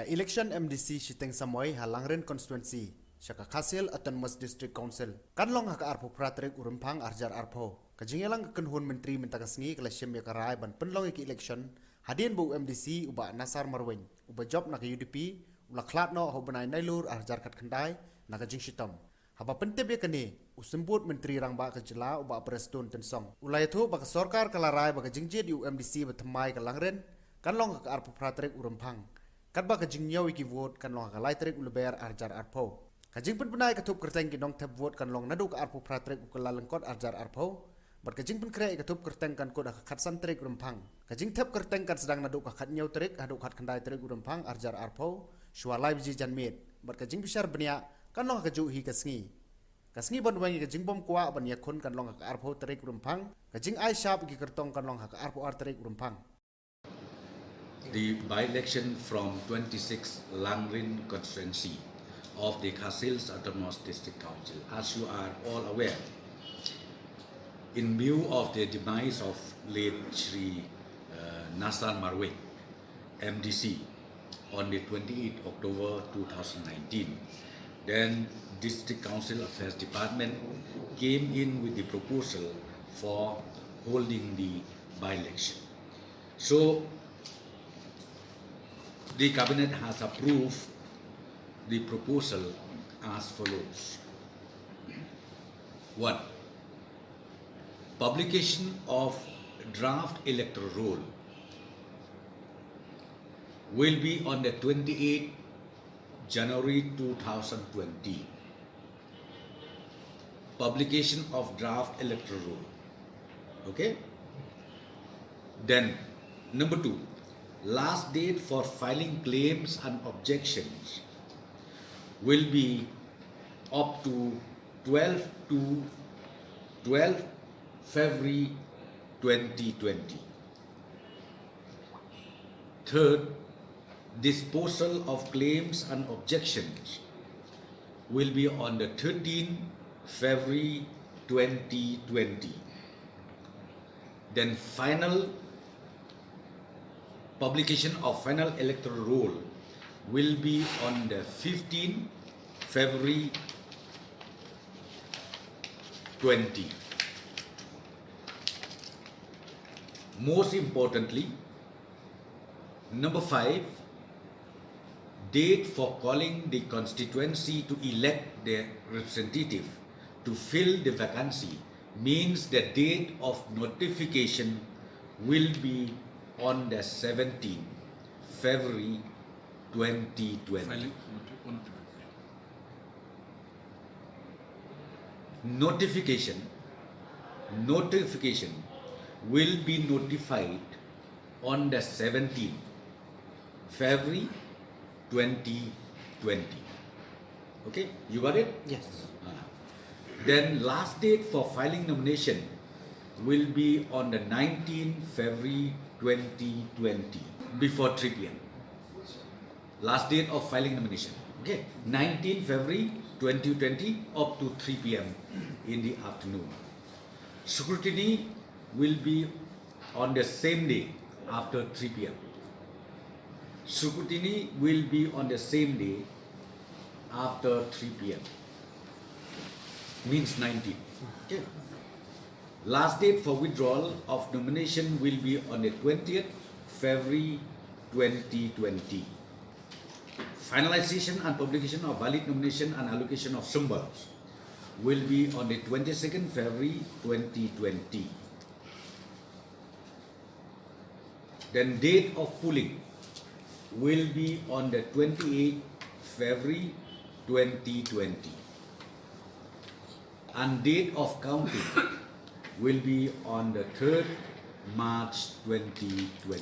Election MDC Shiteng Samoi Langrin constituency Shaka Kasil Autonomous District Council Kanlong haka arpo pratrik urumpang arjar arpo Kajingelang kenhun menteri mentagasngi kalashim ya karai ban penlong iki election hadin bu MDC uba nasar marwen uba job na UDP ula klat no hobanai nailur arjar kat kendai na kajing shitam haba penteb ya kene usembut menteri rang ba kajela uba preston tensong ulai thu ba sorkar kalarai ba kajingjit MDC batamai kalangren kanlong haka arpo pratrik urumpang Kadba kajing Ñiew iki vote kan long kalai Tarik Lber arjar arpo. Kajing pun benai katup kerteng kinong tap vote kan long nadu ka arpo pratrik ukalalengkot arjar arpo. Bat kajing pun kre katup kerteng kan kod kat san Tarik urempang. Kajing tap kerteng kan sedang nadu ka kat Ñiew Tarik hadu kat kendai Tarik urempang arjar arpo. Shwalai biji janmit. Bat kajing bishar benia kan long kaju hi kasngi. Kasngi ban wangi kajing bom kuwa ban yakun kan long ka arpo Tarik urempang. Kajing ai sharp iki kertong kan long ka arpo Tarik urempang. The by-election from 26 Langrin constituency of the Khasils Autonomous District Council. As you are all aware, in view of the demise of late Shri Nasar Marwek, MDC, on the 28th October 2019, then District Council Affairs Department came in with the proposal for holding the by-election. So, the Cabinet has approved the proposal as follows. 1. Publication of draft electoral roll will be on the 28th January 2020. Publication of draft electoral roll. Okay? Then, number 2. Last date for filing claims and objections will be up to 12 February 2020. Third, disposal of claims and objections will be on the 13th February 2020. Then publication of final electoral roll will be on the 15th February 20. Most importantly, number 5, date for calling the constituency to elect the representative to fill the vacancy means the date of notification will be on the 17th February 2020. Notification will be notified on the 17th February 2020. Okay, you got it? Yes. Then last date for filing nomination will be on the 19th February 2020 before 3 p.m. Last date of filing nomination. Okay, 19th February 2020 up to 3 p.m. in the afternoon. Scrutiny will be on the same day after 3 p.m. Scrutiny will be on the same day after 3 p.m. Means 19. Okay. Last date for withdrawal of nomination will be on the 20th February 2020. Finalization and publication of valid nomination and allocation of symbols will be on the 22nd February 2020. Then date of polling will be on the 28th February 2020. And date of counting will be on the 3rd March 2020.